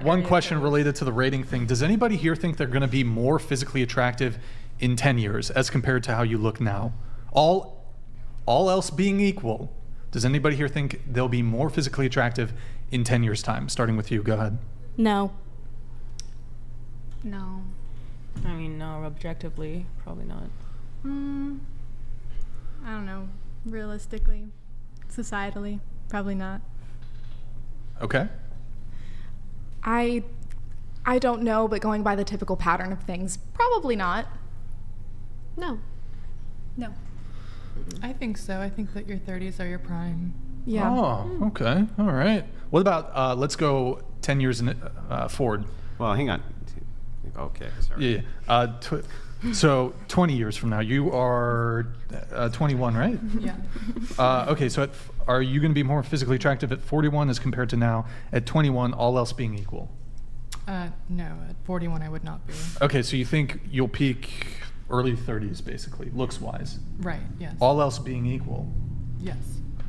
one question related to the rating thing. Does anybody here think they're going to be more physically attractive in 10 years as compared to how you look now? All else being equal, does anybody here think they'll be more physically attractive in 10 years' time? Starting with you, go ahead. No. No. I mean, no, objectively, probably not. I don't know. Realistically, societally, probably not. Okay. I don't know, but going by the typical pattern of things, probably not. No. No. I think so. I think that your 30s are your prime. Yeah. Oh, okay. All right. What about, let's go 10 years forward. Well, hang on. Okay, sorry. Yeah. So 20 years from now, you are 21, right? Yeah. Okay, so are you going to be more physically attractive at 41 as compared to now at 21, all else being equal? No, at 41 I would not be. Okay, so you think you'll peak early 30s, basically, looks-wise. Right, yes. All else being equal. Yes.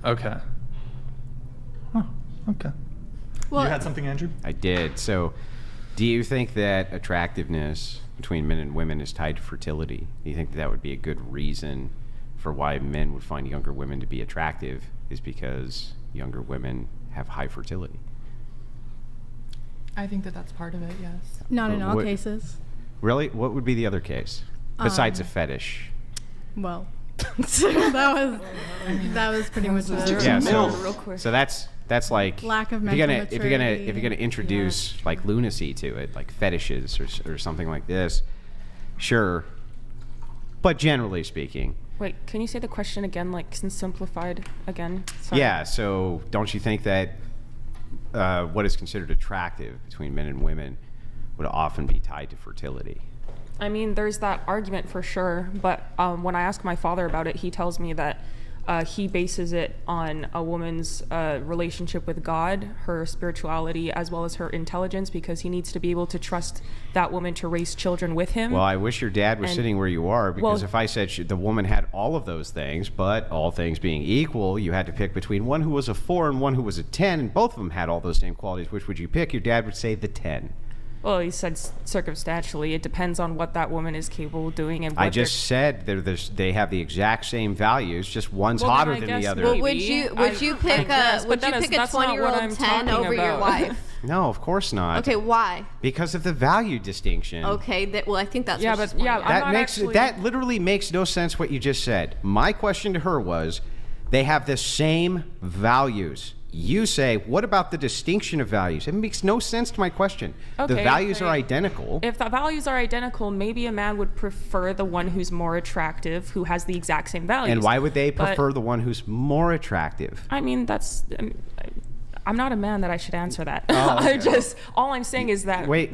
Okay. Huh, okay. Well, You had something, Andrew? I did. So, do you think that attractiveness between men and women is tied to fertility? Do you think that would be a good reason for why men would find younger women to be attractive, is because younger women have high fertility? I think that that's part of it, yes. not in all What- cases. Really? What would be the other case? Besides a fetish. Well, that was pretty much it. Yeah, Real quick. so that's like Lack of if you're mental if you're gonna maturity. introduce like lunacy to it, like fetishes or something like this, sure. But generally speaking, Wait, can you say the question again, like simplified again? Sorry. yeah. So don't you think that what is considered attractive between men and women would often be tied to fertility? I mean, there's that argument for sure, but when I ask my father about it, he tells me that he bases it on a woman's relationship with God, her spirituality, as well as her intelligence, because he needs to be able to trust that woman to raise children with him. Well, I wish your dad was And- sitting where you are, because Well- if I said the woman had all of those things, but all things being equal, you had to pick between one who was a 4 and one who was a 10, and both of them had all those same qualities, which would you pick? Your dad would say the 10. Well, he said circumstantially. It depends on what that woman is capable of doing and what I just said they have the exact same values, just one's Well, then hotter I than guess the other. Well, Maybe. would you pick guess, a but then that's not what 20-year-old I'm 10 talking over your about. wife? No, of course not. Okay, why? Because of the value distinction. Okay, well, I think that's Yeah, what but- she's pointing yeah, out. I'm That not makes actually- that literally makes no sense what you just said. My question to her was, they have the same values. You say, what about the distinction of values? It makes no sense to my question. The Okay, values okay. are identical. If the values are identical, maybe a man would prefer the one who's more attractive, who has the exact same values. And why would they But- prefer the one who's more attractive? I mean, that's. I'm not a man that I should answer that. Oh, okay. All I'm saying is that. Wait.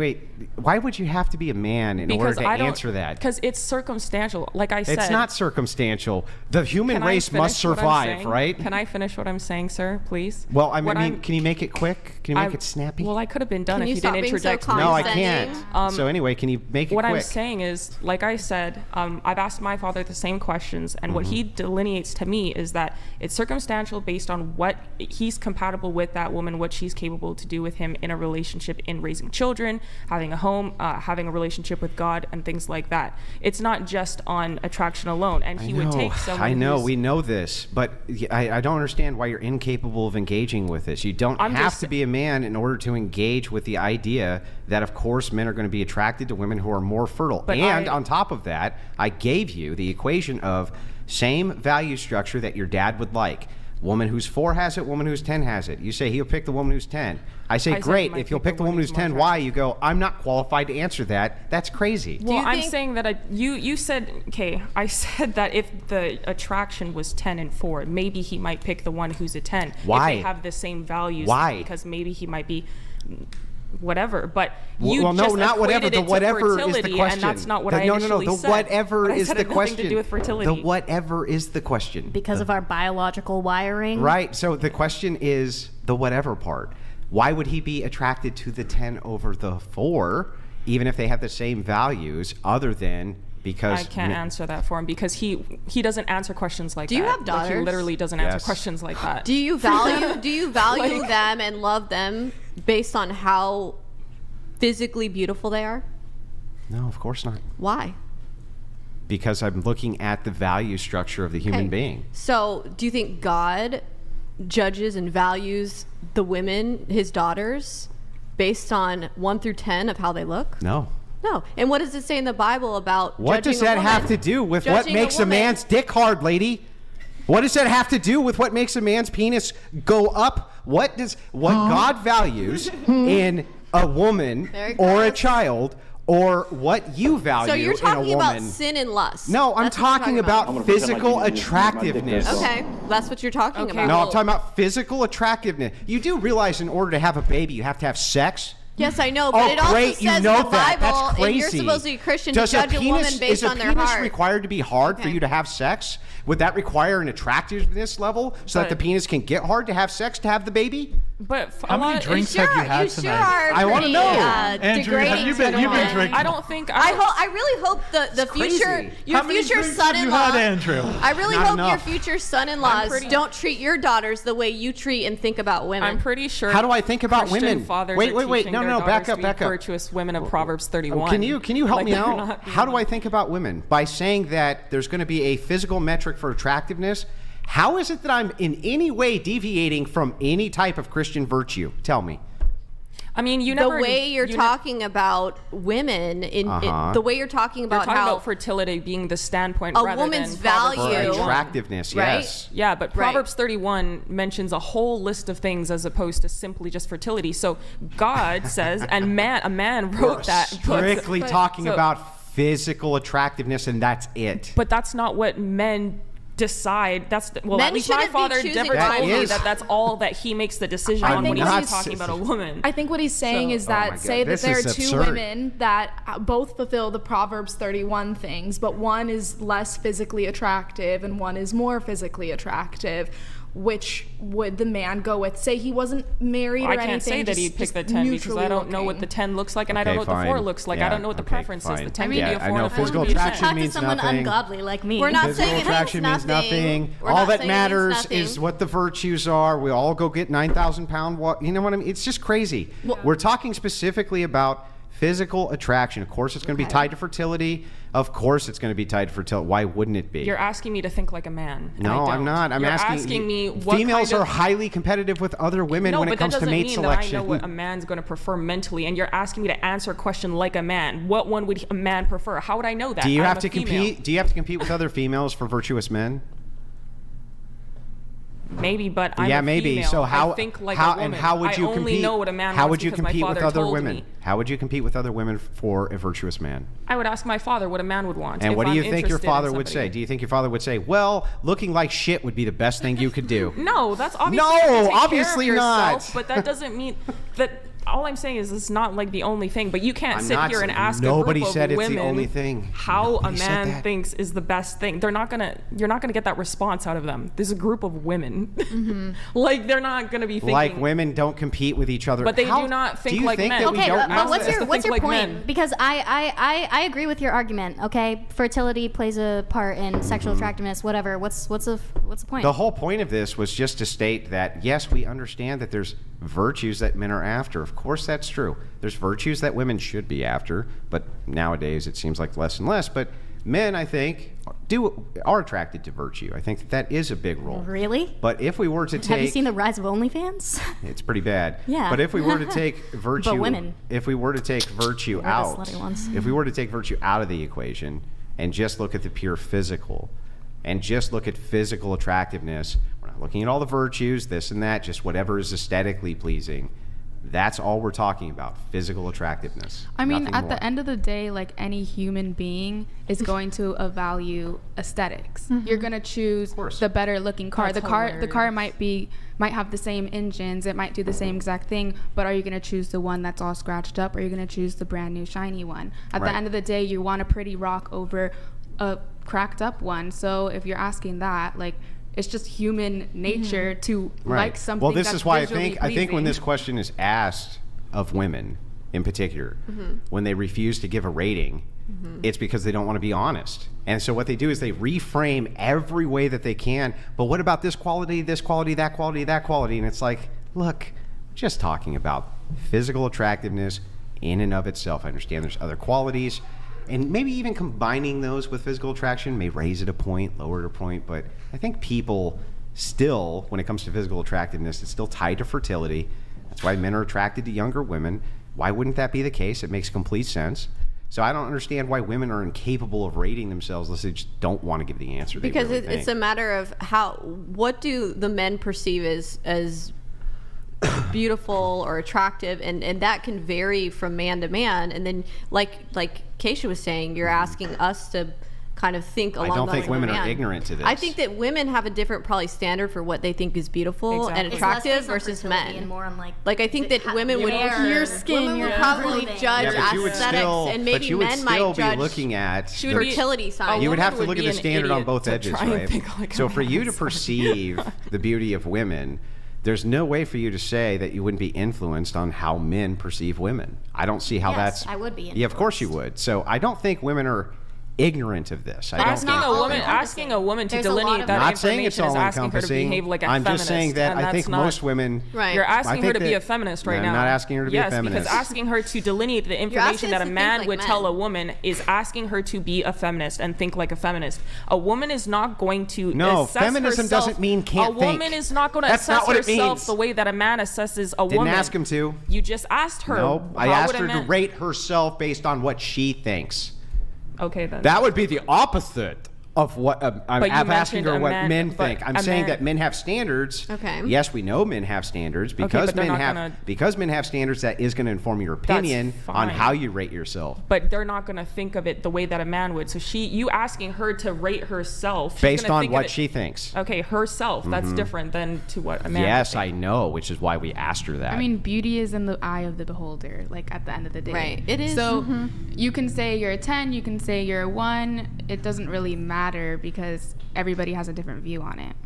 Why would you have to be a man in order to answer that? Because it's circumstantial. Like I said. It's not circumstantial. The human Can I race must finish what I'm survive, saying? right? Can I finish what I'm saying, sir, please? Well, I What mean, I'm- can you make it quick? Can you make it snappy? Well, I could have been done Can if you you stop didn't being so interject me. no, I condescending? can't. So anyway, can you make it What quick? I'm saying is, like I said, I've asked my father the same questions, and what Mm-hmm. he delineates to me is that it's circumstantial based on what he's compatible with that woman, what she's capable to do with him in a relationship, in raising children, having a home, having a relationship with God, and things like that. It's not just on attraction alone, and he would take someone. I know, who's- we know this, but I don't understand why you're incapable of engaging with this. You don't I'm have just- to be a man in order to engage with the idea that, of course, men are going to be attracted to women who are more fertile. But And I- on top of that, I gave you the equation of same value structure that your dad would like. Woman who's 4 has it, woman who's 10 has it. You say he'll pick the woman who's 10. I say, I said great, he might if you'll pick pick the the woman one who's who's more 10, why? You go, I'm not qualified to answer that. That's crazy. Well, you I'm think- saying that you said, okay, I said that if the attraction was 10 and 4, maybe he might pick the one who's a 10. Why? If they have the same values. Why? Because maybe he might be whatever. But Well, you no, just not whatever. equated The it to whatever is the fertility, question. and that's not what I no, initially the said. whatever But I is said the it had question. nothing to do with fertility. The whatever is the question. Because of our biological wiring. Right. So the question is the whatever part. Why would he be attracted to the 10 over the 4, even if they have the same values, other than because I can't answer that for him because he doesn't answer questions like that. Do you have Like, daughters? he literally doesn't Yes. answer questions like that. Do you value Like- them and love them based on how physically beautiful they are? No, of course not. Why? Because I'm looking at the value structure of the human Okay. being. So, do you think God judges and values the women, his daughters, based on 1 through 10 of how they look? No. No. And what does it say in the Bible about What judging does a that have woman? to do with what Judging a makes a woman. man's dick hard, lady? What does that have to do with what makes a man's penis go up? What God values in a woman Very or a close. child, or what you value So you're in a talking woman? about sin and lust. No, I'm That's what you're talking about I'm gonna pretend physical like you didn't see my dick attractiveness. as well. Okay, that's what you're talking Okay, about. No, well- I'm talking about physical attractiveness. You do realize in order to have a baby, you have to have sex? Yes, I know, but it also great, says you in know the that. Bible, That's crazy. and you're supposed to be a Christian, Does to judge a woman is based a on their penis heart. required to be hard for Okay. you to have sex? Would that require an attractiveness level so that the But- penis can get hard to have sex to have the baby? But How many drinks have you had sure tonight? are I wanna pretty, know. Andrew, have degrading you been- to you've been women. drinking? I don't think I really hope the crazy. future your How many future drinks have you son-in-law had, Andrew? I really Not hope enough. your future son-in-laws pretty- don't treat your daughters the way you treat and think about women. I'm pretty sure. How do I think about Christian women? Fathers Wait, are wait, wait. teaching No, their no, back daughters up, to be back up. Virtuous women of Proverbs 31. Can you help Like, me they're out? not How do being- I think about women? By saying that there's going to be a physical metric for attractiveness, how is it that I'm in any way deviating from any type of Christian virtue? Tell me. I mean, you the never. way you're you talking about women Uh-huh. the way you're talking You're about talking how about fertility being the standpoint a rather woman's than Proverbs value- For 31. attractiveness, Right? yes. Yeah, but Right. Proverbs 31 mentions a whole list of things as opposed to simply just fertility. So God says, and a man wrote We're that. strictly talking so- about physical attractiveness, and that's it. But that's not what men decide. Well, Men at least my shouldn't be father choosing never That told me is- that that's all that he makes the decision I on think when what he's he's- talking about a woman. I think what he's saying So- is Oh my that God, say that this there are is two absurd. women that both fulfill the Proverbs 31 things, but one is less physically attractive and one is more physically attractive. Which would the man go with? Say he wasn't married or I anything. can't say that just- he'd pick just the 10 because neutrally I don't know what looking. the 10 looks like, and I Okay, don't know what fine. the 4 looks like. I Yeah, don't know what the okay, preference fine. is. The 10 Yeah, can be a I 4 know and a 4 physical can be a 10. attraction Talk to means someone nothing. ungodly like me. We're not Physical saying it means attraction means nothing. We're All not that saying it means matters nothing. is what the virtues are. We all go get 9,000 pound walk. You know what I mean? It's just crazy. We're talking specifically about physical attraction. Of course, it's going to be tied to fertility. Of course, it's going to be tied to fertility. Why wouldn't it be? You're asking me to think like a man. and I No, I'm don't. not. I'm You're asking me what females kind are of, highly competitive with other women no, when but it comes that to doesn't mate mean selection. that I know what a man's going to prefer mentally, and you're asking me to answer a question like a man. What one would a man prefer? How would I know that? Do you I'm have a to female. compete? Do you have to compete with other females for virtuous men? Maybe, but I'm Yeah, a maybe. female. So how I think like how a woman. and how would you I only compete? know what a man how wants would you because my compete with father other told women? me. How would you compete with other women for a virtuous man? I would ask my father what a man would want. And if what do I'm you think your interested in father would say? somebody. Do you think your father would say, "Well, looking like shit would be the best thing you could do"? No, that's obviously No, you have to take obviously care of not. yourself, but that doesn't mean that. All I'm saying is it's not like the only thing. But you can't I'm sit not here and saying- ask nobody a group said of it's the women only thing. how Nobody a said man that. thinks is the best thing. You're not gonna get that response out of them. There's a group of women, like they're not gonna be thinking Like women don't compete with each other. But they How- do not think you like think men. That we Okay, don't but know what's that? your Think like point? men. Because I agree with your argument. Okay, fertility plays a part in sexual attractiveness. Whatever. What's the point? The whole point of this was just to state that, yes, we understand that there's virtues that men are after. Of course, that's true. There's virtues that women should be after, but nowadays it seems like less and less. But men, I think, are attracted to virtue. I think that is a big role. Really? But if we were to take... Have you seen the rise of OnlyFans? It's pretty bad. Yeah. But if we were to take virtue... women. If we were to take virtue We're the out... slutty ones. If we were to take virtue out of the equation and just look at the pure physical and just look at physical attractiveness, we're not looking at all the virtues, this and that, just whatever is aesthetically pleasing. That's all we're talking about, physical attractiveness. I mean, Nothing at more. the end of the day, like any human being is going to value aesthetics. You're gonna choose course. the better looking car. That's The car hilarious. might have the same engines. It might do the same exact thing. But are you gonna choose the one that's all scratched up, or are you gonna choose the brand new shiny one? At Right. the end of the day, you want a pretty rock over a cracked up one. So if you're asking that, like, it's just human nature to like something. Well, this that's is why visually I think when pleasing. this question is asked of women in particular, when they refuse to give a rating, it's because they don't want to be honest. And so what they do is they reframe every way that they can. But what about this quality, that quality, that quality? And it's like, look, we're just talking about physical attractiveness in and of itself. I understand there's other qualities, and maybe even combining those with physical attraction may raise it a point, lower it a point, but I think people still, when it comes to physical attractiveness, it's still tied to fertility. That's why men are attracted to younger women. Why wouldn't that be the case? It makes complete sense. So I don't understand why women are incapable of rating themselves unless they just don't want to give the answer. Because they really it's a matter of what do the men perceive as beautiful or attractive, and that can vary from man to man. And then like Keisha was saying, you're asking us to kind of think along I don't the think lines of women a man. are ignorant to this. I think that women have a different probably standard for what they think is beautiful and It's less attractive based on versus fertility men. and more on Like I think that women would your skin, women would your probably clothing. judge Yeah, but you would aesthetics, still, and but maybe you would men still might be judge looking at fertility signs. You would have to woman look at would the be an standard on idiot both to edges, try and right? think like a So for you to man. perceive the beauty of women, there's no way for you to say that you wouldn't be influenced on how men perceive women. I don't see how Yes, that's. I would be Yeah, of course you would. So I don't think women are ignorant of this. I don't Asking think. asking a woman to There's a lot delineate of- that Not saying it's information is all asking her to encompassing. behave like a I'm feminist. just saying that and I that's think not- most women. Right. You're I asking her think to be that- a feminist right No, now. I'm not asking her to be a feminist. Yes, because asking her to delineate the asking information us that a to think man like would men. tell a woman is asking her to be a feminist and think like a feminist. A woman is not going to No, assess feminism herself. doesn't mean can't A woman think. is not going to That's assess not what it herself means. the way that a man assesses a Didn't woman. ask him to. You just asked her. No, I How asked would a her to man- rate herself based on what she thinks. Okay, then. That would be the opposite of what I'm But you asking her mentioned a what man- men but think. I'm a saying man- that men have standards. Okay. Yes, we know men have standards because but they're men not have gonna- because men have standards. That is going to inform your opinion on fine. how you rate yourself But they're not going to think of it the way that a man would. So you asking her to rate herself she's based gonna on think of what it- she thinks. Okay, herself. That's different than to what a man. Yes, would I think. know, which is why we asked her that. I mean, beauty is in the eye of the beholder, like at the end of the day. Right, it is. So you can say you're a 10, you can say you're a 1. It doesn't really matter because everybody has a different view on it.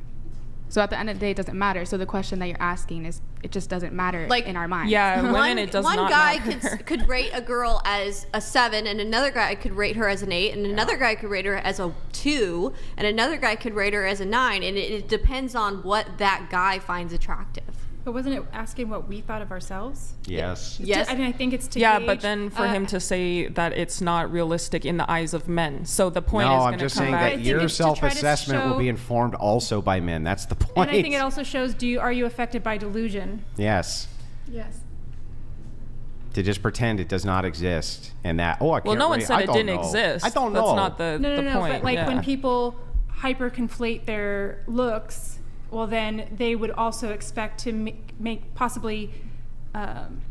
So at the end of the day, it doesn't matter. So the question that you're asking is, it just doesn't matter Like, in our minds. Yeah, women, it does one not guy matter. could rate a girl as a 7, and another guy could rate her as an 8, and another guy could rate her as a 2, and another guy could rate her as a 9, and it depends on what that guy finds attractive. But wasn't it asking what we thought of ourselves? yes. Yes. I mean, I think it's to Yeah, gauge, but then for him to say that it's not realistic in the eyes of men. So the point No, is I'm going to just come saying back. that think your it's to try to self-assessment will show- be informed also by men. That's the point. And I think it also shows, are you affected by delusion? Yes. Yes. To just pretend it does not exist and that, I can't Well, no one rate- said I it don't didn't know. exist. I don't know. That's not the point. But like yeah. when people hyper conflate their looks, well, then they would also expect to make possibly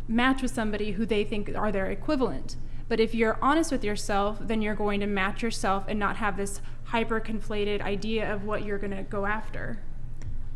match with somebody who they think are their equivalent. But if you're honest with yourself, then you're going to match yourself and not have this hyper conflated idea of what you're going to go after.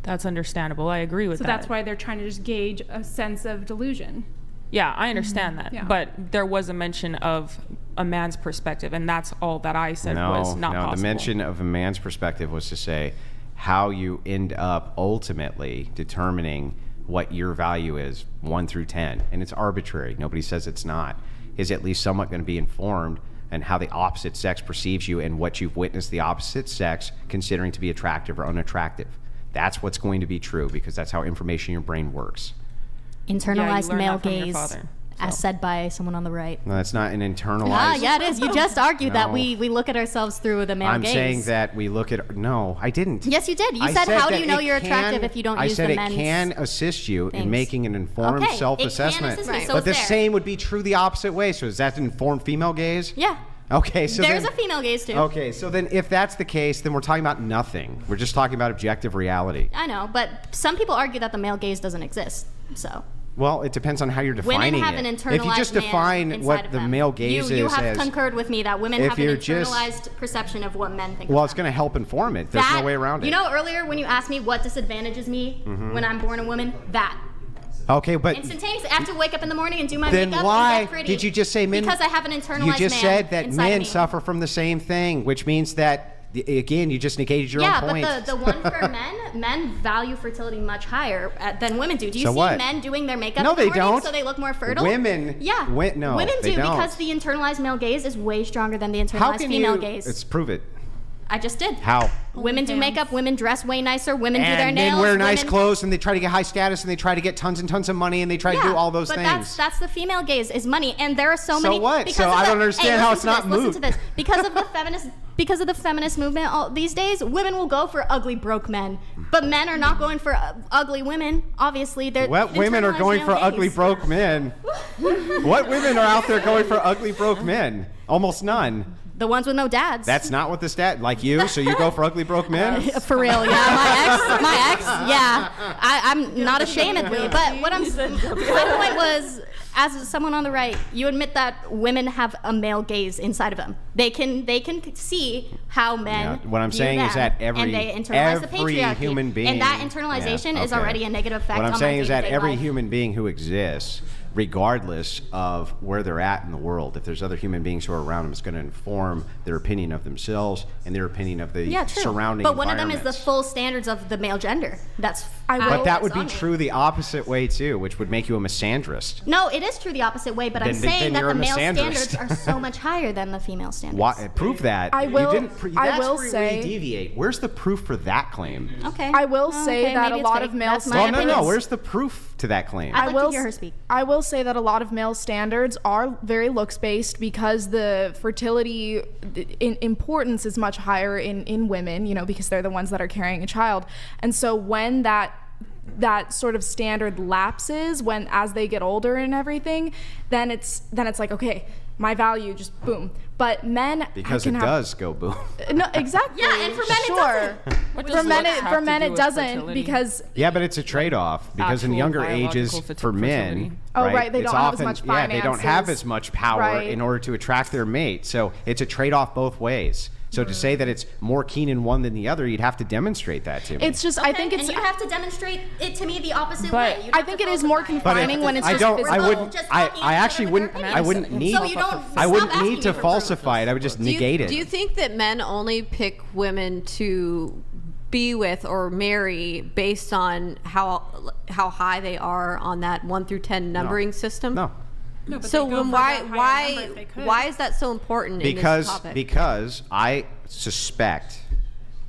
That's understandable. I agree with So that. that's why they're trying to just gauge a sense of delusion. Yeah, I understand that. Yeah. But there was a mention of a man's perspective, and that's all that I said was not possible. The mention of a man's perspective was to say how you end up ultimately determining what your value is, 1 through 10. And it's arbitrary. Nobody says it's not. Is at least somewhat going to be informed and how the opposite sex perceives you and what you've witnessed the opposite sex considering to be attractive or unattractive. That's what's going to be true because that's how information in your brain works. Internalized learned male that from your gaze, father, as so. said by someone on the right. No, that's not an internalized. Yeah, it is. You just argued that No. we look at ourselves through the male I'm gaze. saying that we look at. No, I didn't. Yes, you did. You I said, how do that you know it you're attractive if you don't use the I said men's it can assist you in things. making an informed Okay, it can self-assessment. assist me, so but it's the there. same would be true the opposite way. So is that an informed female gaze? Yeah. Okay, so There's then, a female gaze too. Okay, so then if that's the case, then we're talking about nothing. We're just talking about objective reality. I know, but some people argue that the male gaze doesn't exist. So Well, it depends on how you're defining women have it. an internalized If you just man define inside what of the them. male gaze you is have as, concurred with me that women if have an you're just- internalized perception of what men think. well, of it's them. going to help inform it. There's no way around it. You know, earlier when you asked me what disadvantages me when I'm born a woman, that. Okay, but Instantaneously, I have to wake up in the morning and do my then makeup why and get pretty. did you just say men? Because I have an internalized You just man said that inside of men me. suffer from the same thing, which means that again, you just negated your Yeah, own point. but the one for men value fertility much higher than women do. Do you So see what? men doing their makeup No, in the they morning don't. so they look more fertile? Women, Yeah. no, women they do don't. because the internalized male gaze is way stronger than the How internalized can female you? gaze. Let's prove it. I just did. How? Women do makeup, women dress way nicer, women do their And nails. men wear nice women- clothes, and they try to get high status, and they try to get tons and tons of money, and they try to do all those but things. that's the female gaze is money, and there are so many. what? because So of I the- don't understand how it's listen to not this, moot. Listen to this. Because of the feminist movement these days, women will go for ugly broke men, but men are not going for ugly women. Obviously, they're What women are internalized going male for gaze. ugly broke men? What women are out there going for ugly broke men? Almost none. The ones with no dads. That's not what the stat like you. So you go for ugly broke men? For real, yeah. My ex, yeah. I'm not ashamedly, but what my point was, as someone on the right, you admit that women have a male gaze inside of them. They can see how men. Yeah, what I'm view saying is them, that every and they internalize the patriarchy. human being, and that internalization yeah, is okay. already a negative effect. What I'm on saying my is that day-to-day every life. human being who exists, regardless of where they're at in the world, if there's other human beings who are around them, it's going to inform their opinion of themselves and their opinion of the true. surrounding But one of them is the environments. full standards of the male gender. That's But that would be on it. true the opposite way too, which would make you a misandrist. No, it is true the opposite way, but I'm Then saying that you're the a male misandrist. standards are so much higher than the female standards. Why, prove that. I will- You didn't I that's will where say- you deviate. Where's the proof for that claim? Okay. I will say Okay, that maybe a it's lot fake. of male That's my Well, no, opinion. where's the proof to that claim? I'd like will to hear her s- speak. I will say that a lot of male standards are very looks based because the fertility importance is much higher in women, you know, because they're the ones that are carrying a child. And so when that sort of standard lapses as they get older and everything, then it's like, okay, my value just boom. But men Because can it have, does go boom. No, exactly. Yeah, and for men it sure. What For does men, looks it, have for to men do it with doesn't fertility? because Yeah, but it's a trade-off because in Actual younger biological ages fertility. for men, Oh, right, they it's don't have as often, much Yeah, they don't have finances. as much power Right. in order to attract their mate. So it's a trade-off both ways. So to say that it's more keen in one than the other, you'd have to demonstrate that to me. it's just I think Okay, it's and you have to demonstrate it to me the opposite But way. You I have think to it is more falsify it. But confining when it's I just don't. physical. I wouldn't. Just I talking actually each other wouldn't. with their I wouldn't opinions. need. So you don't I stop wouldn't asking need me to for falsify it. I would just negate it. Do you think that men only pick women to be with or marry based on how high they are on that 1 through 10 numbering system? No. No, but So they go then for that higher number if they could. why is that so important in this topic? Because I suspect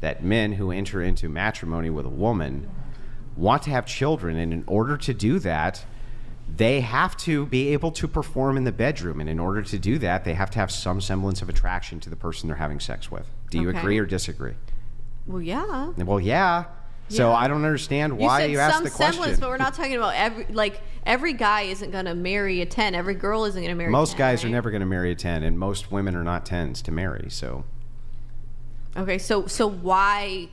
that men who enter into matrimony with a woman want to have children, and in order to do that, they have to be able to perform in the bedroom, and in order to do that, they have to have some semblance of attraction to the person they're having sex with. Do you Okay. agree or disagree? Well, yeah. Well, yeah. So I don't understand why you you said asked some the question. semblance, but we're not talking about every guy isn't going to marry a 10. Every girl isn't going to marry Most 10, guys are right? never going to marry a 10, and most women are not 10s to marry. So Okay, so why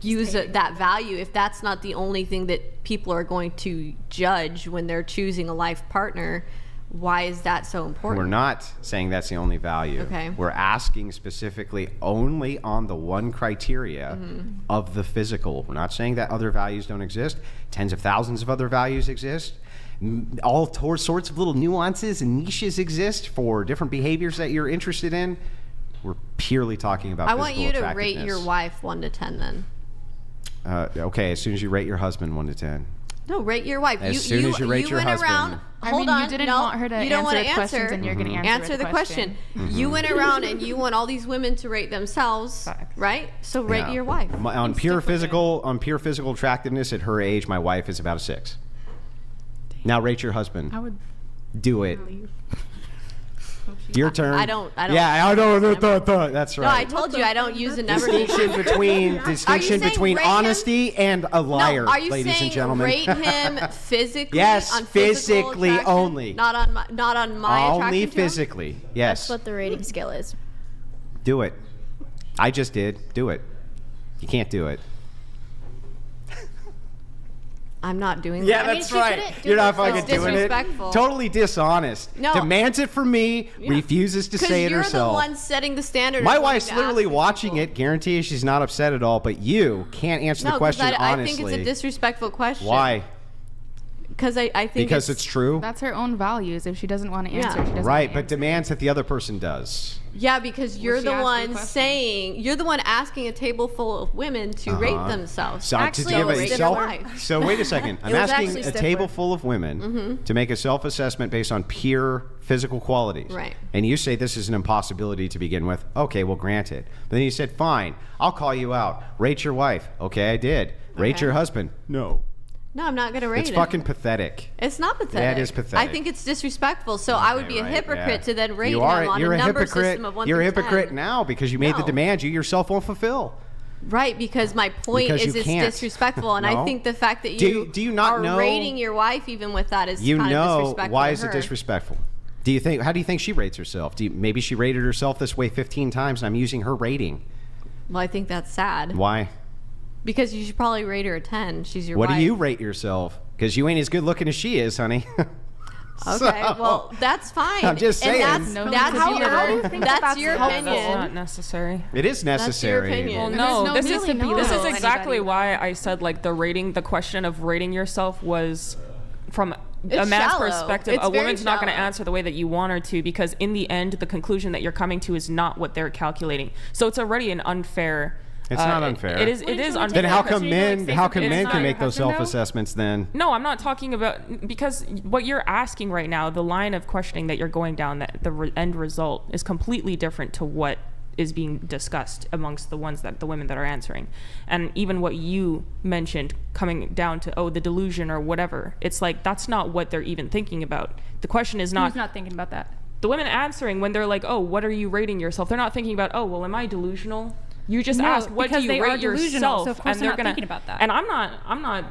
use that value if that's not the only thing that people are going to judge when they're choosing a life partner? Why is that so important? we're not saying that's the only value. Okay. We're asking specifically only on the one criteria of the physical. We're not saying that other values don't exist. Tens of thousands of other values exist. All sorts of little nuances and niches exist for different behaviors that you're interested in. We're purely talking about I want physical you to rate attractiveness. your wife 1 to 10 then. Okay, as soon as you rate your husband 1 to 10. No, rate your wife. As soon as you rate your went husband. around. I Hold mean, on. you didn't no, want her to you don't answer want to questions, answer. and you're going to Answer the question. Mm-hmm. You went around and you want all these women to rate themselves, Facts. right? So rate Yeah. your wife. On pure physical attractiveness at her age, my wife is about a 6. Now rate your husband. I would Do it. Your turn. I don't- Yeah, I don't. That's No, I right. told you I don't use a number. Distinction saying between rate him? honesty and a liar, No, are you ladies saying and gentlemen. rate him physically? Yes, on physical physically attraction? only. Not on my Only attraction to him? physically. Yes. That's what the rating scale is. Do it. I just did. Do it. You can't do it. I'm not doing Yeah, that. I mean, that's she right. couldn't do You're not it, fucking so doing it. disrespectful. Totally dishonest. No. Demands it from me, refuses to say it you're herself. the one setting the standard. My of wanting wife's to literally ask watching people. it. Guarantee you she's not upset at all. But you can't answer the question I honestly. think it's a disrespectful question. Why? Because I think Because it's true. That's her own values. If she doesn't want to answer, Yeah. she doesn't Right, want to but answer. demands that the other person does. Yeah, because you're she the asked you a one question. saying, you're the one asking a table full of women to rate themselves. So Actually, to give it a was self. their life. So wait a second. I'm It was asking actually a Stifler. table full of women to make a self-assessment based on pure physical qualities. Right. And you say this is an impossibility to begin with. Okay, well, granted. But then you said, fine, I'll call you out. Rate your wife. Okay, I did. Rate Okay. your husband. No. No, I'm not going to rate It's it. fucking pathetic. It's not pathetic. Yeah, it is pathetic. I think it's disrespectful. So I would be a Right, hypocrite yeah. to then rate You him are, on you're a number hypocrite. system of 1 You're a through 10. hypocrite now because you made the No. demand you yourself won't fulfill. Right, because my point Because is you it's can't. disrespectful, and No. I think the fact that Do you not are know- rating your wife even with that is You kind of know disrespectful why to is it her. disrespectful? Do you think? How do you think she rates herself? Maybe she rated herself this way 15 times, and I'm using her rating. Well, I think that's sad. Why? Because you should probably rate her a 10. She's your What wife. do you rate yourself? Because you ain't as good looking as she is, honey. Okay, So- well, that's fine. I'm just saying. And that's, No, that's because you how do you think that's that's your helpful. That's not opinion. necessary. It is necessary. opinion. Well, And no, no this need is to belittle this is exactly anybody. why I said like the question of rating yourself was from a It's man's shallow. perspective. It's A very woman's not going to shallow. answer the way that you want her to, because in the end, the conclusion that you're coming to is not what they're calculating. So it's already an unfair. It's not unfair. It is. It is unfair. Then how because come you- men? How come it's men not- can make those husband, though? self-assessments then? No, I'm not talking about, because what you're asking right now, the line of questioning that you're going down, that the end result is completely different to what is being discussed amongst the women that are answering. And even what you mentioned coming down to, the delusion or whatever, it's like that's not what they're even thinking about. The question is Who's not thinking about that? the women answering when they're like, what are you rating yourself? They're not thinking about, well, am I delusional? You just No, asked, what do because you they are rate delusional, yourself? so of course and they're they're not gonna, thinking about that. And I'm not,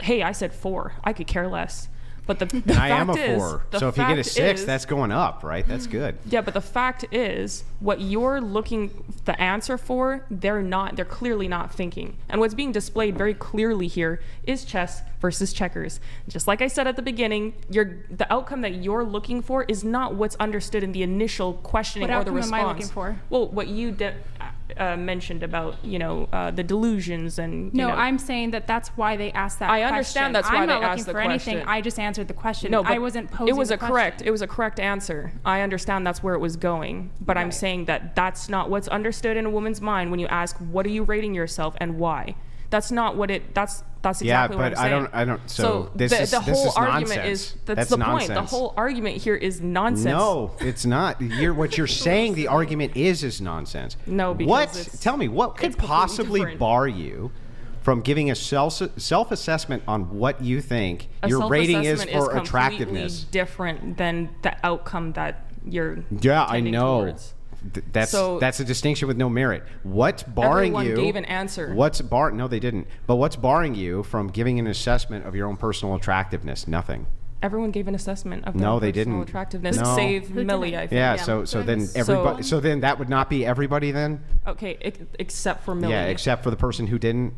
hey, I said 4. I could care less. But the And I am a fact is- 4. the So if you get a fact 6, is- that's going up, right? That's good. Yeah, but the fact is, what you're looking the answer for, they're clearly not thinking. And what's being displayed very clearly here is chess versus checkers. Just like I said at the beginning, the outcome that you're looking for is not what's understood in the initial questioning What or the outcome response. am I looking for? Well, what you mentioned about, the delusions and No, I'm saying that that's why they asked that I question. understand that's why I'm they not asked looking the for anything. question. I just answered the question. No, but I wasn't posing it was the a correct. question. It was a correct answer. I understand that's where it was going, but I'm Right. saying that that's not what's understood in a woman's mind when you ask, "What are you rating yourself and why?" That's not what it. That's exactly Yeah, what but I'm saying. I don't. So this is the whole this is argument nonsense. is that's the point. The nonsense. whole argument here is nonsense. No, it's not. What you're saying the argument is nonsense. No, because what? it's- Tell me, what could it's completely possibly different. bar you from giving a self-assessment on what you think A your rating is self-assessment for completely attractiveness? different than the outcome that you're. Yeah, I tending know. towards. That's a distinction with no merit. What's barring Everyone you? gave an answer. No, they didn't. But what's barring you from giving an assessment of your own personal attractiveness? Nothing. Everyone gave an assessment of their No, they personal didn't. attractiveness, No. save Millie, I think. Yeah. So then everybody. So then that would not be everybody then. Okay, except for Millie. Yeah, except for the person who didn't.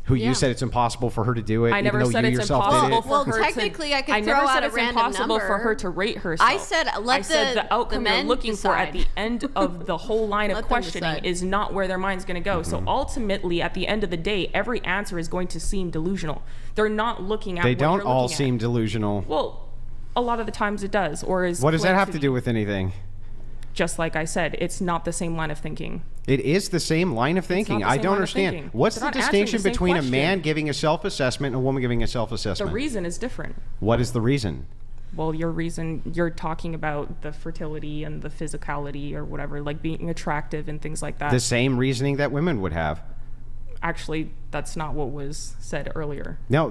Who Yeah. you said it's impossible for her to do it. I never even though said you it's yourself impossible did it. for Well, her technically, to, I could I throw never out said a it's random impossible for number. her to rate herself. I said, I said the outcome you're men looking for at the decide. end of the whole line of Let them questioning decide. is not where their mind's going to go. Mm-hmm. So ultimately, at the end of the day, every answer is going to seem delusional. They're not looking at They what don't you're all looking seem at. delusional. Well, a lot of the times it does. Or is What does that claimed have to be. do with anything? Just like I said, it's not the same line of thinking. It is the same line of thinking. the I same don't line of understand. thinking. What's They're the not answering distinction the same between a question. man giving a self-assessment and a woman giving a The self-assessment? reason is different. What is the reason? Well, you're talking about the fertility and the physicality or whatever, like being attractive and things like that. The same reasoning that women would have. Actually, that's not what was said earlier. No.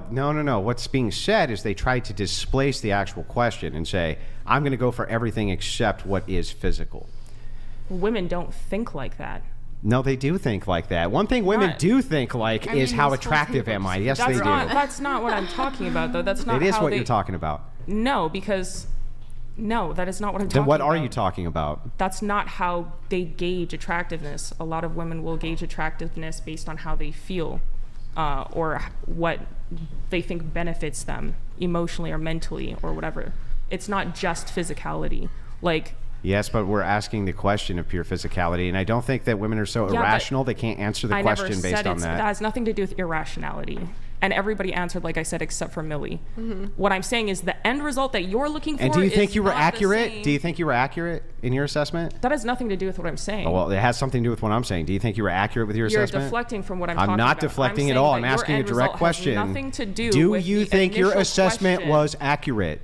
What's being said is they try to displace the actual question and say, I'm going to go for everything except what is physical. Women don't think like that. No, they do think like that. One thing women Not- do think like I is mean, how this whole attractive table am I? just- Yes, they That's not what I'm talking about, though. That's do. not It is how what they, you're talking about. No, because no, that is not what I'm talking Then what about. are you talking about? That's not how they gauge attractiveness. A lot of women will gauge attractiveness based on how they feel or what they think benefits them emotionally or mentally or whatever. It's not just physicality. Like, Yes, but we're asking the question of pure physicality, and I don't think that women are so Yeah, but irrational they can't answer the I question never based said on that that. has nothing to do with irrationality. And everybody answered, like I said, except for Millie. What I'm saying is the end result that you're looking for. And do you think is you were not the accurate? same. Do you think you were accurate in your assessment? That has nothing to do with what I'm saying. Oh, well, it has something to do with what I'm saying. Do you think you were accurate with your You're assessment? deflecting from what I'm talking I'm about. not deflecting I'm at all. saying I'm that your asking a end direct result has question. nothing to do Do with you the think your initial assessment question. was accurate?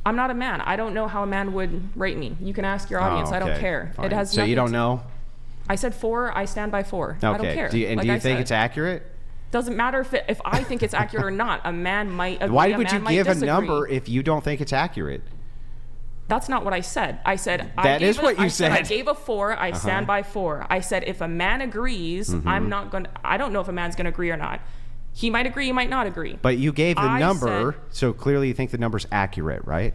I'm not a man. I don't know how a man would rate me. You can ask your audience. I don't okay, care. fine. It has So you nothing don't to- know? I said 4. I stand by 4. Okay. I don't care. Do you, and Like do I you think said. it's accurate? Doesn't matter if I think it's accurate or not. A man might agree. Why a would you man might give a disagree. number if you don't think it's accurate? That's not what I said. I said That is what you I said. I gave a 4. I stand by 4. I said if a man agrees, I'm not going to. I don't know if a man's going to agree or not. He might agree. He might not agree. But you gave the I number, said- so clearly you think the number's accurate, right?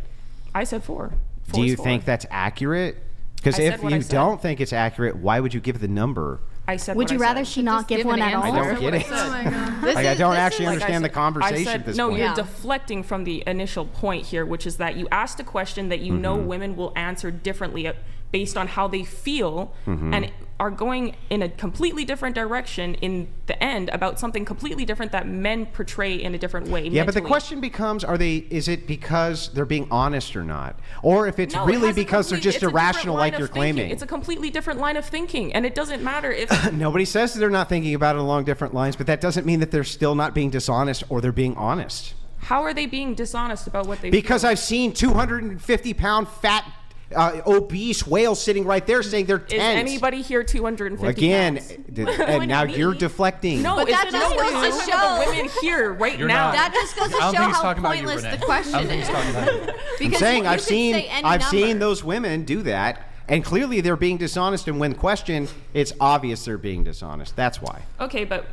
I said 4. Do you think that's accurate? Because I if said what I you said. don't think it's accurate, why would you give the number? I said. Would what you I rather said. she not Just give give one an at all? answer. I don't get it. Oh my god. This Like, I is- don't this actually is- Like I understand the said- conversation I said, at this no, point. you're Yeah. deflecting from the initial point here, which is that you asked a question that you know women will answer differently based on how they feel and are going in a completely different direction in the end about something completely different that men portray in a different way. Yeah, but the mentally. question becomes, is it because they're being honest or not? Or if it's No, it really has a because they're complete- just it's a different irrational line like of you're thinking. claiming? It's a completely different line of thinking, and it doesn't matter if Nobody says that they're not thinking about it along different lines, but that doesn't mean that they're still not being dishonest or they're being honest. how are they being dishonest about what they Because feel? I've seen 250-pound fat obese whales sitting right there saying they're Is 10. anybody here 250 Again, pounds? and now you're deflecting. No, But it's that no, just we're goes to talking about show- the women here right You're now. not. That just goes to I don't show think he's how talking about you, pointless Renee. the question I don't think he's talking about you. I'm Because saying you I've could seen say any I've seen number. those women do that, and clearly they're being dishonest. And when questioned, it's obvious they're being dishonest. That's why. Okay, but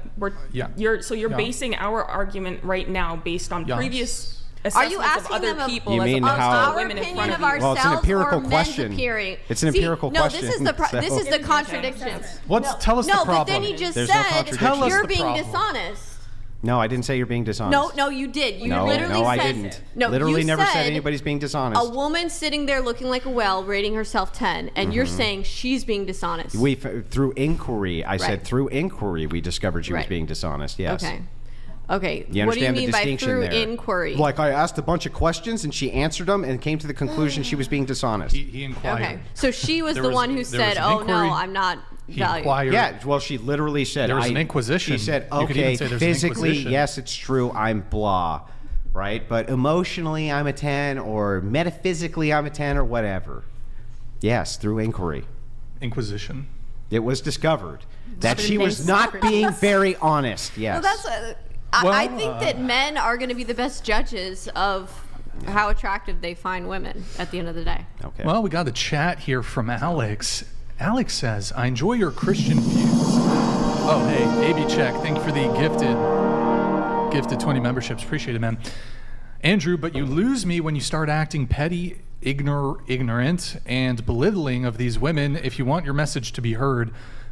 Yeah. you're Yeah. basing our argument right now based on Yes. previous Are assessments you of asking other them people You as mean opposed how- to our the women in opinion front of of you? Well, it's an ourselves empirical or men's question. appearing? It's an See, empirical no, question, this is this so- is the contradiction. Tell us the No, problem. but then he just There's no said contradiction. Tell us you're the being problem. dishonest. No, I didn't say you're being dishonest. No, you did. You no, literally no, said I didn't. No, Literally you never said said anybody's being dishonest. a woman sitting there looking like a whale, rating herself 10, and you're saying she's being dishonest. We through inquiry, I said Right. through inquiry, we discovered she was Right. being dishonest. Yes. Okay. Okay. You What do you understand the mean by distinction through there? inquiry? Like I asked a bunch of questions and she answered them and came to the conclusion she was being dishonest. He inquired. Okay. So she was There the was- one who there was said, an "Oh inquiry. no, I'm not He valued." inquired. Yeah, well, she literally said There was an inquisition. She said, You could even "Okay, say there's an physically, inquisition. yes, it's true. I'm blah, right? But emotionally, I'm a 10, or metaphysically, I'm a 10, or whatever." Yes, through inquiry, Inquisition. it was discovered that That's she was nice. not being very honest. Yes. Well, that's. I Well, think that men are going to be the best judges of how attractive they find women at the end of the day. okay. Well, we got a chat here from Alex. Alex says, "I enjoy your Christian views." Oh, hey, AB Check. Thank you for the gifted 20 memberships. Appreciate it, man. Andrew, but you lose me when you start acting petty, ignorant, and belittling of these women. If you want your message to be heard,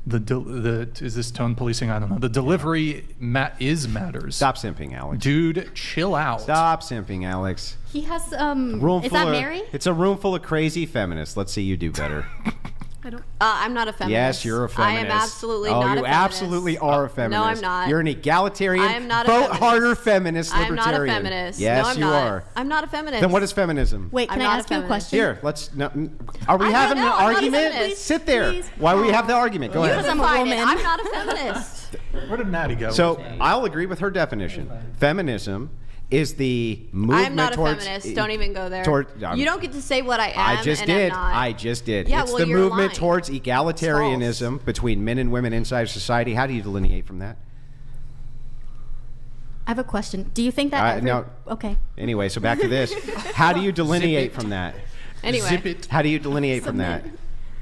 is this tone policing? I don't know. The delivery matters. Stop simping, Alex. Dude, chill out. Stop simping, Alex. He has Room is full that of, Mary? It's a room full of crazy feminists. Let's see you do better. I'm not a feminist. Yes, you're a feminist. I am absolutely oh, not a you feminist. absolutely are a feminist. No, I'm not. You're an egalitarian, I am not a vote feminist. harder feminist, I'm libertarian. not a feminist. Yes, no, I'm you not. are. I'm not a feminist. Then what is feminism? Wait, I'm can I not a ask you a feminist. question? Here, let's. No, are we I having don't know, an I'm not a argument? feminist. Sit there. Please. Why we have the argument? Go You ahead. I'm a define it. woman. I'm not a feminist. Where did Maddie go? So I'll agree with her definition. Feminism is the movement I'm not a towards. feminist. Don't even go there. I'm- you don't get to say what I am. I just and did. I'm not. I just did. Yeah, it's well, the you're movement lying. towards egalitarianism between men and women inside society. How do you delineate from that? I have a question. Do you think that no. Okay. Anyway, so back to this. How do you delineate from that? Anyway, Zip it. How do you delineate from that?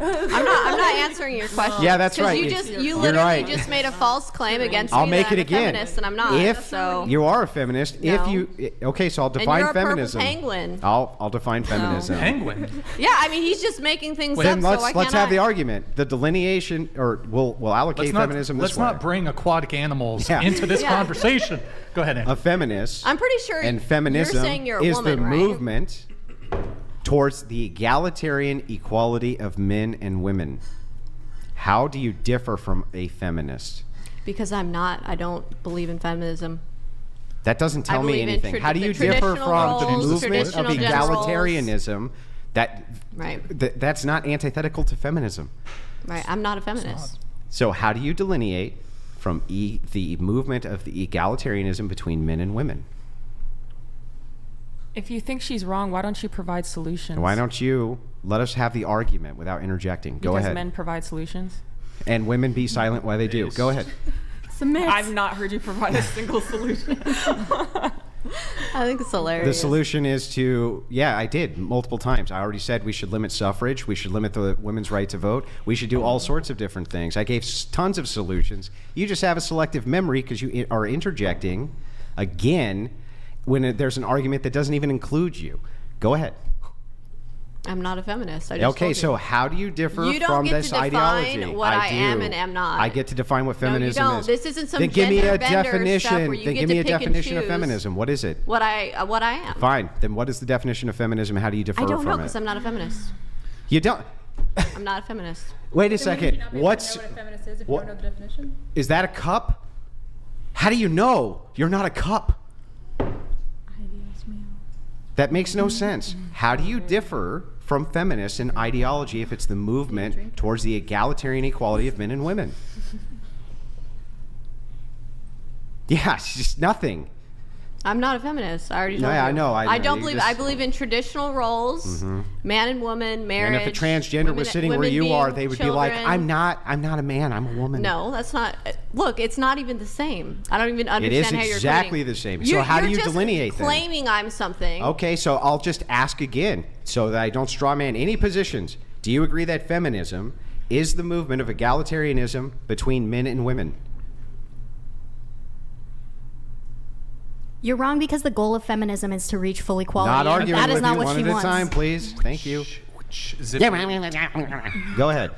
I'm not answering your question. Yeah, that's right. Because you You're literally right. just made a false claim against I'll me make that it I'm again. a feminist and I'm not. If so you are a feminist, No. if you okay, so I'll and define you're a feminism. purple penguin. I'll define feminism. Penguin. Yeah, I mean he's just making things Then up. so I let's have cannot- the argument. The delineation, or we'll allocate feminism let's this way. not bring aquatic animals Yeah. into this Yeah. conversation. Go ahead, Andy. A feminist I'm pretty sure and you're feminism saying you're a is woman, the right? movement towards the egalitarian equality of men and women. How do you differ from a feminist? Because I'm not. I don't believe in feminism. That doesn't tell me believe in anything. How do you differ traditional from the roles, movement of traditional gender roles. egalitarianism? Right. That's not antithetical to feminism. Right. I'm not a feminist. So how do you delineate from the movement of the egalitarianism between men and women? If you think she's wrong, why don't you provide solutions? Why don't you let us have the argument without interjecting? Go Because ahead. men provide solutions. And women be silent while they do. Go ahead. Submit. I've not heard you provide a single solution. I think it's hilarious. The solution is to, I did multiple times. I already said we should limit suffrage. We should limit the women's right to vote. We should do all sorts of different things. I gave tons of solutions. You just have a selective memory because you are interjecting again when there's an argument that doesn't even include you. Go ahead. I'm not a feminist. I just told you. So how do you differ You don't from get this to define ideology? what I am do. and am not. I get to define what feminism no, you don't. is. This isn't some then give me a gender bender definition. stuff where you Then get give to me a pick and definition of choose feminism. What is it? what I am. Fine. Then what is the definition of feminism? How do you differ I don't from know it? because I'm not a feminist. You don't. I'm not a feminist. Wait a Then would second. you not be able to What's know what a feminist is if what- you don't know the definition? is that a cup? How do you know you're not a cup? That makes no sense. How do you differ from feminists in ideology if it's the movement towards the egalitarian equality of men and women? Yeah, it's just nothing. I'm not a feminist. I already told Yeah, you. I know. I don't You believe. just- I believe in traditional roles, man and woman, marriage. And if a transgender was sitting where women you are, being they would be like, children. I'm not a man, I'm a woman. No, that's not. Look, it's not even the same. I don't even It understand is how you're exactly equating. the same. So how do you you're just delineate then? claiming I'm something. Okay, so I'll just ask again so that I don't strawman any positions. Do you agree that feminism is the movement of egalitarianism between men and women? You're wrong because the goal of feminism is to reach full equality. Not and arguing that is with not you. what One she at a wants. time, please. Thank you. Is it, Go ahead.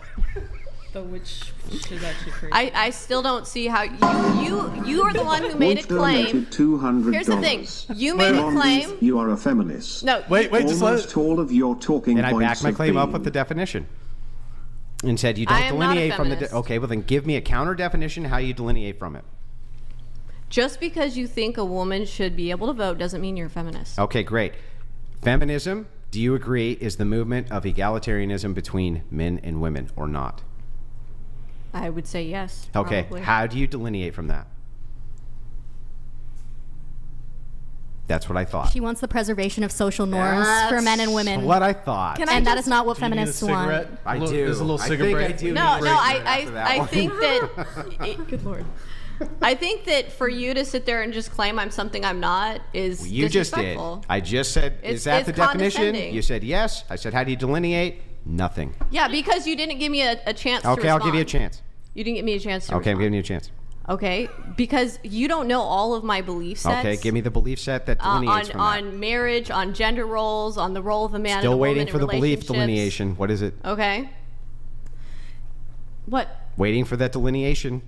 The which is actually crazy. I still don't see how you are the one who made a claim. $200. Here's the thing. You made a Blondie, claim. You are a feminist. No. wait, just let Almost all of your talking And I points backed my have claim up been- with the definition. And said you I don't am not a delineate from the... feminist. Okay, well then give me a counter definition how you delineate from it. Just because you think a woman should be able to vote doesn't mean you're a feminist. Okay, great. Feminism, do you agree, is the movement of egalitarianism between men and women or not? I would say yes. Okay, probably. how do you delineate from that? That's what I thought. She wants the preservation of social norms for men and women. What I thought. And that is not what do you need a feminists want. cigarette? I There's do. a little I cigarette think break. I do. No, need a no, break after that I one. think that. Good Lord. I think that for you to sit there and just claim I'm something I'm not is You just did. disrespectful. I just said, It's- is that it's the definition? condescending. You said yes. I said, how do you delineate? Nothing. Yeah, because you didn't give me a chance to Okay, I'll give you a respond. chance. You didn't give me a chance to Okay, I'm respond. giving you a chance. Okay, because you don't know all of my belief sets. Okay, give me the belief set that delineates from that. on marriage, on gender roles, on the role of a man Still and a woman waiting in for the belief relationships. delineation. What is it? Okay. What? Waiting for that delineation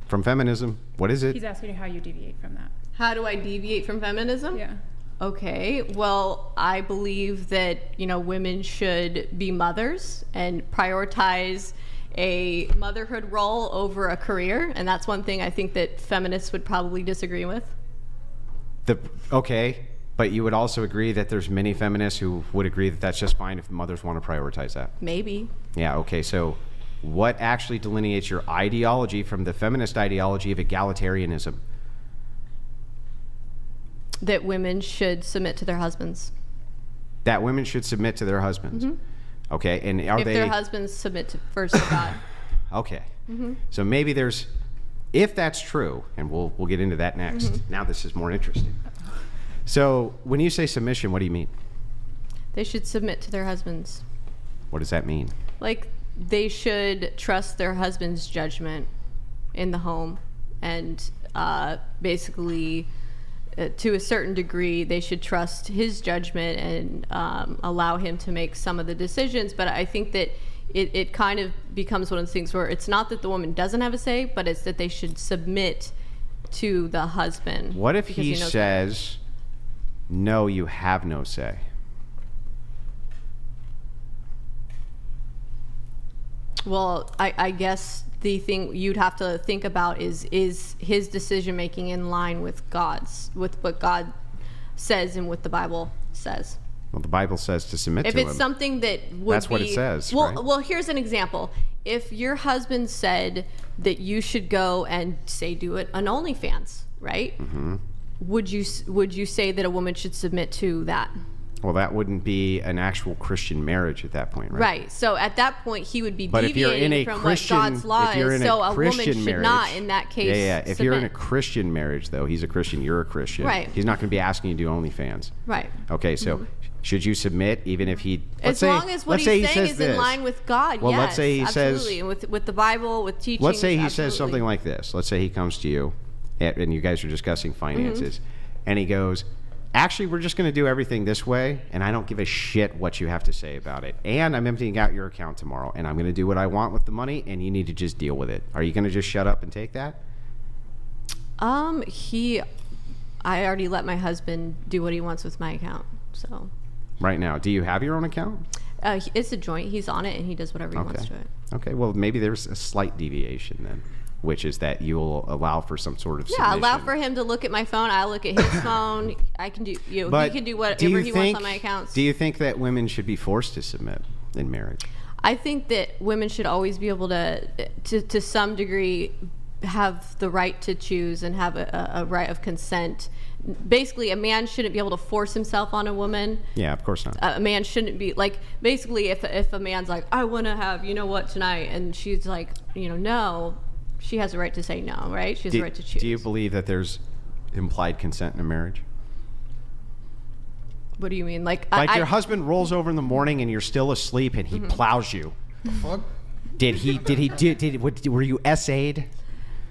from feminism. What is it? He's asking you how you deviate from that. How do I deviate from feminism? Yeah. Okay, well, I believe that, women should be mothers and prioritize a motherhood role over a career, and that's one thing I think that feminists would probably disagree with. Okay, but you would also agree that there's many feminists who would agree that that's just fine if mothers want to prioritize that. Maybe. Yeah, okay, so what actually delineates your ideology from the feminist ideology of egalitarianism? That women should submit to their husbands. That women should submit to their husbands. Okay, and are If they... their husbands submit to first to God. Okay. So maybe there's, if that's true, and we'll get into that next. Now this is more interesting. So when you say submission, what do you mean? They should submit to their husbands. What does that mean? Like, they should trust their husband's judgment in the home, and basically, to a certain degree, they should trust his judgment and allow him to make some of the decisions. But I think that it kind of becomes one of the things where it's not that the woman doesn't have a say, but it's that they should submit to the husband. What if because he knows says, no, you have no say? Well, I guess the thing you'd have to think about is his decision making in line with with what God says and what the Bible says. Well, the Bible says to submit to him. If it's something that would That's what it says, Well, right? well, here's an example. If your husband said that you should go and say do it on OnlyFans, right? Mm-hmm. Would you say that a woman should submit to that? Well, that wouldn't be an actual Christian marriage at that point, right? Right. So at that point, he would be But if you're in deviating a from Christian, what God's law if you're is. in So a a woman Christian should marriage, not, in that case, yeah. If you're in a submit. Christian marriage, though, he's a Christian, you're a Christian. Right. He's not going to be asking you to do OnlyFans. Right. Okay, so should you submit even if he? As long as what he's saying is in this. line with God, Well, yes, let's say he absolutely. says, And with the Bible, with teaching. let's say he absolutely. says something like this. Let's say he comes to you, and you guys are discussing finances, and he goes, actually, we're just going to do everything this way, and I don't give a shit what you have to say about it. And I'm emptying out your account tomorrow, and I'm going to do what I want with the money, and you need to just deal with it. Are you going to just shut up and take that? I already let my husband do what he wants with my account. So. Right now, do you have your own account? It's a joint. He's on it, and he does whatever he wants to it. Okay, well, maybe there's a slight deviation then, which is that you'll allow for some sort of submission. Yeah, allow for him to look at my phone. I look at his phone. I can do. He can do whatever he wants on my accounts. Do you think that women should be forced to submit in marriage? I think that women should always be able to some degree, have the right to choose and have a right of consent. Basically, a man shouldn't be able to force himself on a woman. Yeah, of course not. A man shouldn't be like, basically, if a man's like, I want to have, you know what, tonight, and she's like, no, she has a right to say no, right? She has a right to choose. Do you believe that there's implied consent in a marriage? What do you mean? Like your husband rolls over in the morning and you're still asleep and he plows you. Fuck. Were you essayed?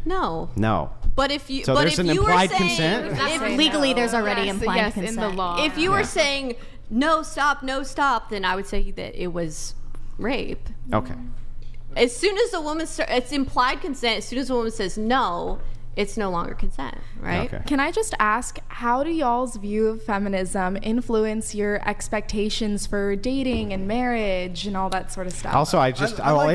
No. No. But if you, So but there's if an you implied were saying, consent? if Legally, there's already implied yes, consent. in the law. If you were saying no, stop, then I would say that it was rape. Okay. As soon as the woman it's implied consent. As soon as the woman says no, it's no longer consent, right? Okay. Can I just ask, how do y'all's view of feminism influence your expectations for dating and marriage and all that sort of stuff? Also, I like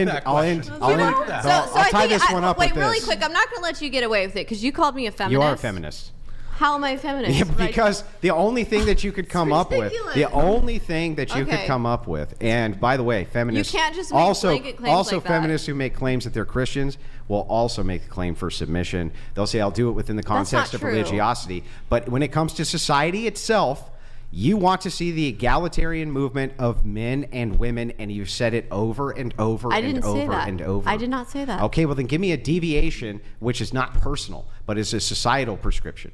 that question. I like that. I'll tie this one up wait, with really this. quick. I'm not going to let you get away with it because you called me a feminist. You are a feminist. How am I a feminist? Yeah, because the only thing that you could come up with, ridiculous. the only thing that you could Okay. come up with, and by the way, feminists You can't just make also blanket claims like that. feminists who make claims that they're Christians will also make a claim for submission. They'll say, "I'll do it within the That's context not of true. religiosity," but when it comes to society itself, you want to see the egalitarian movement of men and women, and you've said it over and over I and didn't say over that. and over. I did not say that. Okay, well then give me a deviation, which is not personal, but is a societal prescription.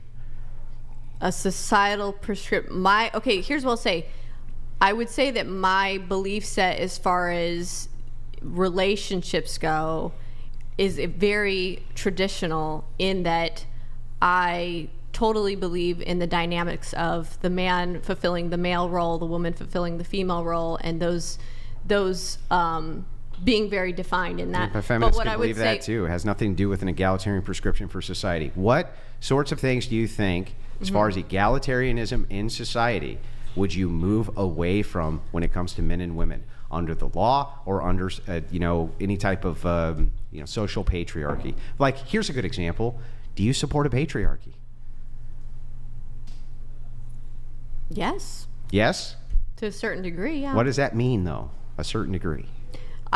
A societal prescription. Here's what I'll say. I would say that my belief set as far as relationships go is very traditional in that I totally believe in the dynamics of the man fulfilling the male role, the woman fulfilling the female role, and those being very defined in that. But feminists what can I would believe that say, too. It has nothing to do with an egalitarian prescription for society. What sorts of things do you think, as far as egalitarianism in society, would you move away from when it comes to men and women under the law or under any type of social patriarchy? Like, here's a good example. Do you support a patriarchy? Yes, Yes? to a certain degree, yeah. What does that mean, though? A certain degree.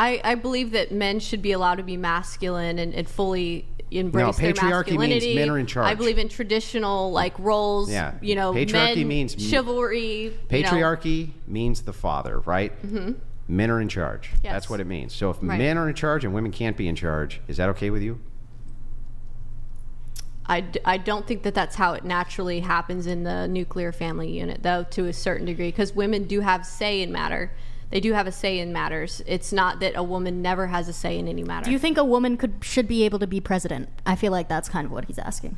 I believe that men should be allowed to be masculine and fully embrace their patriarchy means masculinity. men are in charge. I believe in traditional roles. Yeah. Patriarchy Patriarchy means chivalry. Patriarchy means the father, right? Mm-hmm. Men are in charge. Yes. That's what it means. So if Right. men are in charge and women can't be in charge, is that okay with you? I don't think that that's how it naturally happens in the nuclear family unit, though, to a certain degree, because women do have say in matter. They do have a say in matters. It's not that a woman never has a say in any matter. Do you think a woman should be able to be president? I feel like that's kind of what he's asking.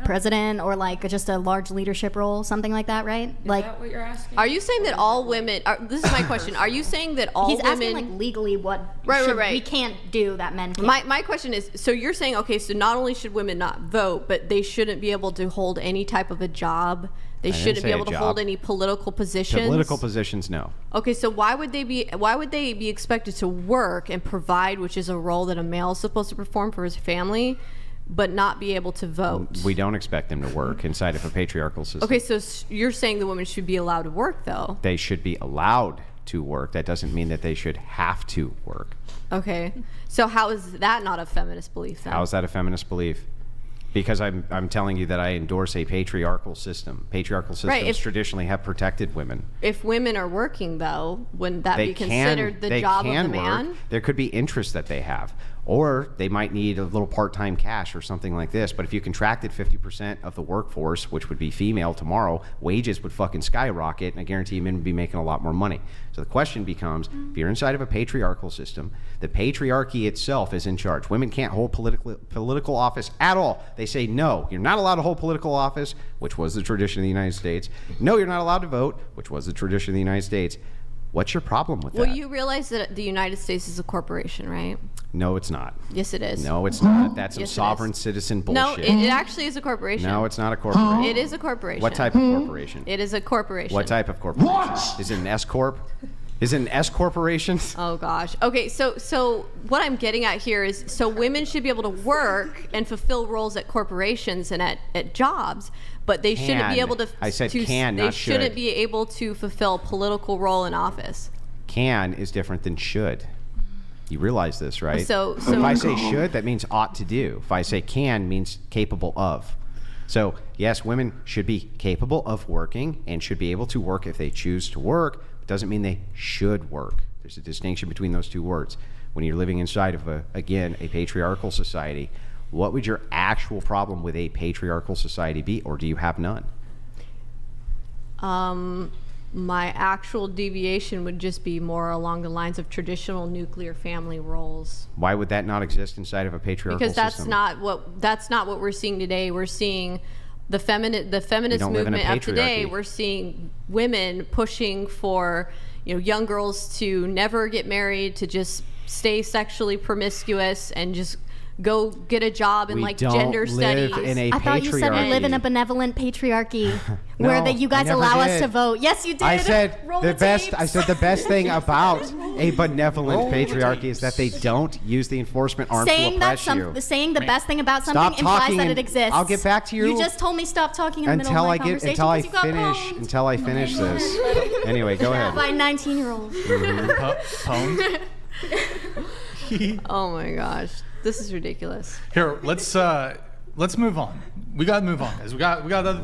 President, or just a large leadership role, something like that, right? Is that what you're asking? Are you saying that all women? This is my question. Are you saying that all he's women? asking legally what Right. we can't do that men can't. My question is, so you're saying, okay, so not only should women not vote, but they shouldn't be able to hold any type of a job They didn't shouldn't say be a able to job. hold any political positions. Political positions, no. Okay, so why would they be expected to work and provide, which is a role that a male is supposed to perform for his family, but not be able to vote? We don't expect them to work inside of a patriarchal system. Okay, so you're saying the women should be allowed to work, though? They should be allowed to work. That doesn't mean that they should have to work. Okay, so how is that not a feminist belief then? How is that a feminist belief? Because I'm telling you that I endorse a patriarchal system. Patriarchal systems traditionally have protected women. If women are working, though, wouldn't that be considered the job of the man? There could be interests that they have. Or they might need a little part-time cash or something like this. But if you contracted 50% of the workforce, which would be female tomorrow, wages would fucking skyrocket, and I guarantee men would be making a lot more money. So the question becomes, if you're inside of a patriarchal system, the patriarchy itself is in charge. Women can't hold political office at all. They say, no, you're not allowed to hold political office, which was the tradition of the United States. No, you're not allowed to vote, which was the tradition of the United States. What's your problem with that? Well, you realize that the United States is a corporation, right? No, it's not. Yes, it is. No, it's not. That's some Yes, it sovereign is. citizen No, bullshit. it actually is a corporation. No, it's not a corporation. It is a corporation. What type of corporation? It is a corporation. What type of corporation? Is it an S corp? Is it an S corporation? Oh gosh. Okay, so what I'm getting at here is, so women should be able to work and fulfill roles at corporations and at jobs, but they shouldn't be able to. I said can, They not should. shouldn't be able to fulfill a political role in office. Can is different than should. You realize this, right? So if I say should, that means ought to do. If I say can, means capable of. So yes, women should be capable of working and should be able to work if they choose to work. It doesn't mean they should work. There's a distinction between those two words. When you're living inside of a patriarchal society, what would your actual problem with a patriarchal society be, or do you have none? My actual deviation would just be more along the lines of traditional nuclear family roles. Why would that not exist inside of a patriarchal Because system? that's not what we're seeing today. We're seeing the feminist movement of today. We're seeing women pushing for, young girls to never get married, to just stay sexually promiscuous and just go get a job in gender studies. I thought you said we live in a benevolent patriarchy where you guys allow us to vote. Yes, you did. I said the best thing about a benevolent patriarchy is that they don't use the enforcement arm to oppress you. Saying the best thing about something implies that it exists. I'll get back to you. You just told me stop talking in the middle of my conversation until I finish this. Anyway, go ahead. By 19-year-olds. Oh my gosh. This is ridiculous. Here, let's move on. We gotta move on, guys. We got other